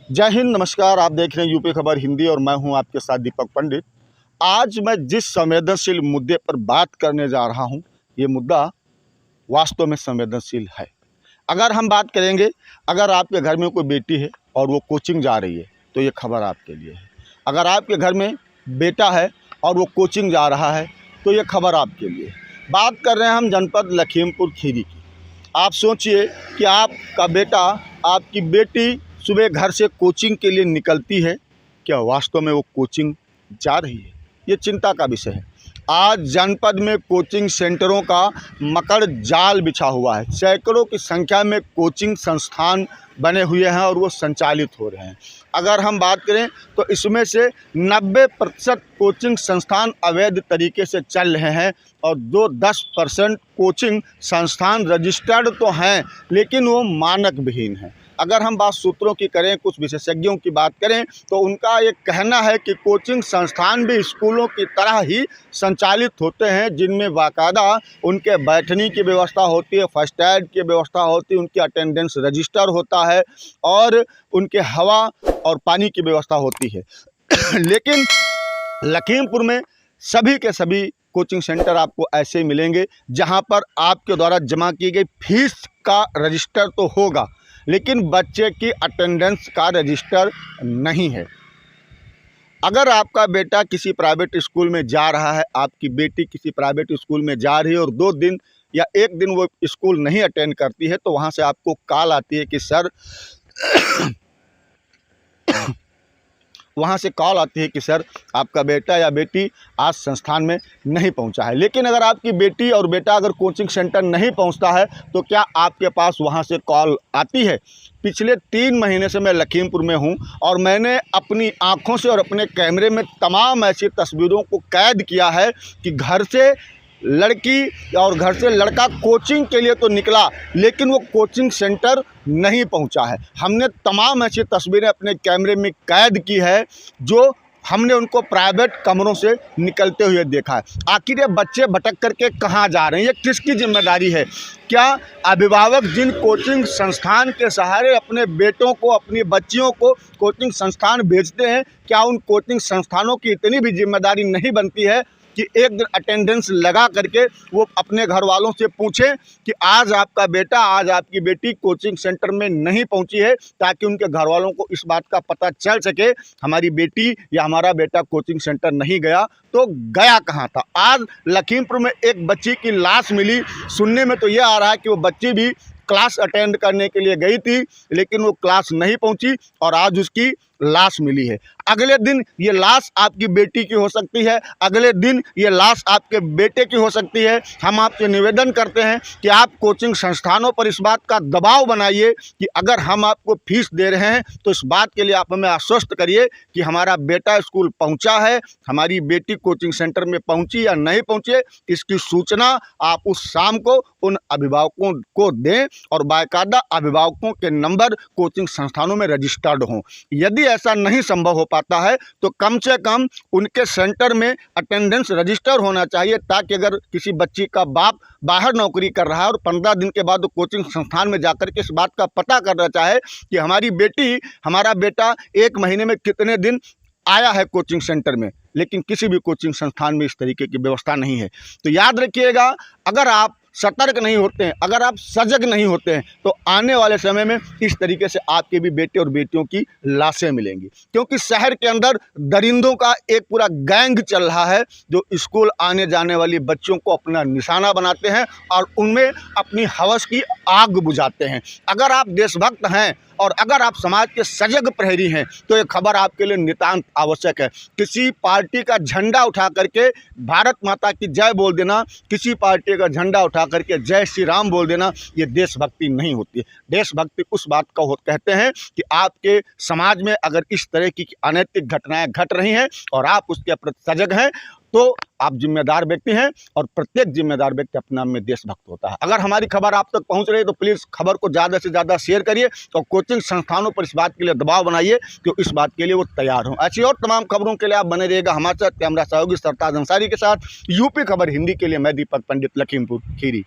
जय हिंद, नमस्कार। आप देख रहे हैं यूपी खबर हिंदी और मैं हूं आपके साथ दीपक पंडित। आज मैं जिस संवेदनशील मुद्दे पर बात करने जा रहा हूं, ये मुद्दा वास्तव में संवेदनशील है। अगर हम बात करेंगे, अगर आपके घर में कोई बेटी है और वो कोचिंग जा रही है तो ये खबर आपके लिए है। अगर आपके घर में बेटा है और वो कोचिंग जा रहा है तो ये खबर आपके लिए है। बात कर रहे हैं हम जनपद लखीमपुर खीरी की। आप सोचिए कि आपका बेटा, आपकी बेटी सुबह घर से कोचिंग के लिए निकलती है, क्या वास्तव में वो कोचिंग जा रही है? ये चिंता का विषय है। आज जनपद में कोचिंग सेंटरों का मकड़ जाल बिछा हुआ है। सैकड़ों की संख्या में कोचिंग संस्थान बने हुए हैं और वो संचालित हो रहे हैं। अगर हम बात करें तो इसमें से 90% कोचिंग संस्थान अवैध तरीके से चल रहे हैं और 10% कोचिंग संस्थान रजिस्टर्ड तो हैं लेकिन वो मानक विहीन हैं। अगर हम बात सूत्रों की करें, कुछ विशेषज्ञों की बात करें तो उनका ये कहना है कि कोचिंग संस्थान भी स्कूलों की तरह ही संचालित होते हैं, जिनमें बाकायदा उनके बैठने की व्यवस्था होती है, फर्स्ट एड की व्यवस्था होती है, उनकी अटेंडेंस रजिस्टर होता है और उनके हवा और पानी की व्यवस्था होती है। लेकिन लखीमपुर में सभी के सभी कोचिंग सेंटर आपको ऐसे मिलेंगे जहां पर आपके द्वारा जमा की गई फीस का रजिस्टर तो होगा लेकिन बच्चे की अटेंडेंस का रजिस्टर नहीं है। अगर आपका बेटा किसी प्राइवेट स्कूल में जा रहा है, आपकी बेटी किसी प्राइवेट स्कूल में जा रही है और 2 दिन या 1 दिन वो स्कूल नहीं अटेंड करती है तो वहाँ से आपको कॉल आती है कि सर वहाँ से कॉल आती है कि सर आपका बेटा या बेटी आज संस्थान में नहीं पहुँचा है। लेकिन अगर आपकी बेटी और बेटा अगर कोचिंग सेंटर नहीं पहुँचता है तो क्या आपके पास वहाँ से कॉल आती है? पिछले 3 महीने से मैं लखीमपुर में हूँ और मैंने अपनी आँखों से और अपने कैमरे में तमाम ऐसी तस्वीरों को कैद किया है कि घर से लड़की और घर से लड़का कोचिंग के लिए तो निकला लेकिन वो कोचिंग सेंटर नहीं पहुंचा है। हमने तमाम ऐसी तस्वीरें अपने कैमरे में कैद की है जो हमने उनको प्राइवेट कमरों से निकलते हुए देखा है। आखिर ये बच्चे भटक करके कहाँ जा रहे हैं, ये किसकी जिम्मेदारी है? क्या अभिभावक जिन कोचिंग संस्थान के सहारे अपने बेटों को, अपनी बच्चियों को कोचिंग संस्थान भेजते हैं, क्या उन कोचिंग संस्थानों की इतनी भी जिम्मेदारी नहीं बनती है कि एक दिन अटेंडेंस लगा करके वो अपने घर वालों से पूछें कि आज आपका बेटा, आज आपकी बेटी कोचिंग सेंटर में नहीं पहुंची है, ताकि उनके घर वालों को इस बात का पता चल सके हमारी बेटी या हमारा बेटा कोचिंग सेंटर नहीं गया तो गया कहाँ था। आज लखीमपुर में एक बच्ची की लाश मिली। सुनने में तो ये आ रहा है कि वो बच्ची भी क्लास अटेंड करने के लिए गई थी लेकिन वो क्लास नहीं पहुंची और आज उसकी लाश मिली है। अगले दिन ये लाश आपकी बेटी की हो सकती है, अगले दिन ये लाश आपके बेटे की हो सकती है। हम आपसे निवेदन करते हैं कि आप कोचिंग संस्थानों पर इस बात का दबाव बनाइए कि अगर हम आपको फीस दे रहे हैं तो इस बात के लिए आप हमें आश्वस्त करिए कि हमारा बेटा स्कूल पहुंचा है, हमारी बेटी कोचिंग सेंटर में पहुंची या नहीं पहुंची, इसकी सूचना आप उस शाम को उन अभिभावकों को दें और बाकायदा अभिभावकों के नंबर कोचिंग संस्थानों में रजिस्टर्ड हों। यदि ऐसा नहीं संभव हो पाता है तो कम से कम उनके सेंटर में अटेंडेंस रजिस्टर होना चाहिए, ताकि अगर किसी बच्ची का बाप बाहर नौकरी कर रहा है और 15 दिन के बाद वो कोचिंग संस्थान में जाकर के इस बात का पता करना चाहे कि हमारी बेटी, हमारा बेटा 1 महीने में कितने दिन आया है कोचिंग सेंटर में, लेकिन किसी भी कोचिंग संस्थान में इस तरीके की व्यवस्था नहीं है। तो याद रखिएगा, अगर आप सतर्क नहीं होते हैं, अगर आप सजग नहीं होते हैं तो आने वाले समय में इस तरीके से आपके भी बेटे और बेटियों की लाशें मिलेंगी। क्योंकि शहर के अंदर दरिंदों का एक पूरा गैंग चल रहा है जो स्कूल आने जाने वाली बच्चियों को अपना निशाना बनाते हैं और उनमें अपनी हवस की आग बुझाते हैं। अगर आप देशभक्त हैं और अगर आप समाज के सजग प्रहरी हैं तो ये खबर आपके लिए नितांत आवश्यक है। किसी पार्टी का झंडा उठा करके भारत माता की जय बोल देना, किसी पार्टी का झंडा उठा करके जय श्री राम बोल देना, ये देशभक्ति नहीं होती है। देशभक्ति उस बात का कहते हैं कि आपके समाज में अगर इस तरह की अनैतिक घटनाएं घट रही हैं और आप उसके प्रति सजग हैं तो आप जिम्मेदार व्यक्ति हैं और प्रत्येक जिम्मेदार व्यक्ति अपने आप में देशभक्त होता है। अगर हमारी खबर आप तक पहुंच रही है तो प्लीज़ खबर को ज़्यादा से ज़्यादा शेयर करिए और कोचिंग संस्थानों पर इस बात के लिए दबाव बनाइए कि इस बात के लिए वो तैयार हों। ऐसी और तमाम खबरों के लिए आप बने रहिएगा हमारे साथ, कैमरा सहयोगी सरताज अंसारी के साथ। यूपी खबर हिंदी के लिए मैं दीपक पंडित, लखीमपुर खीरी।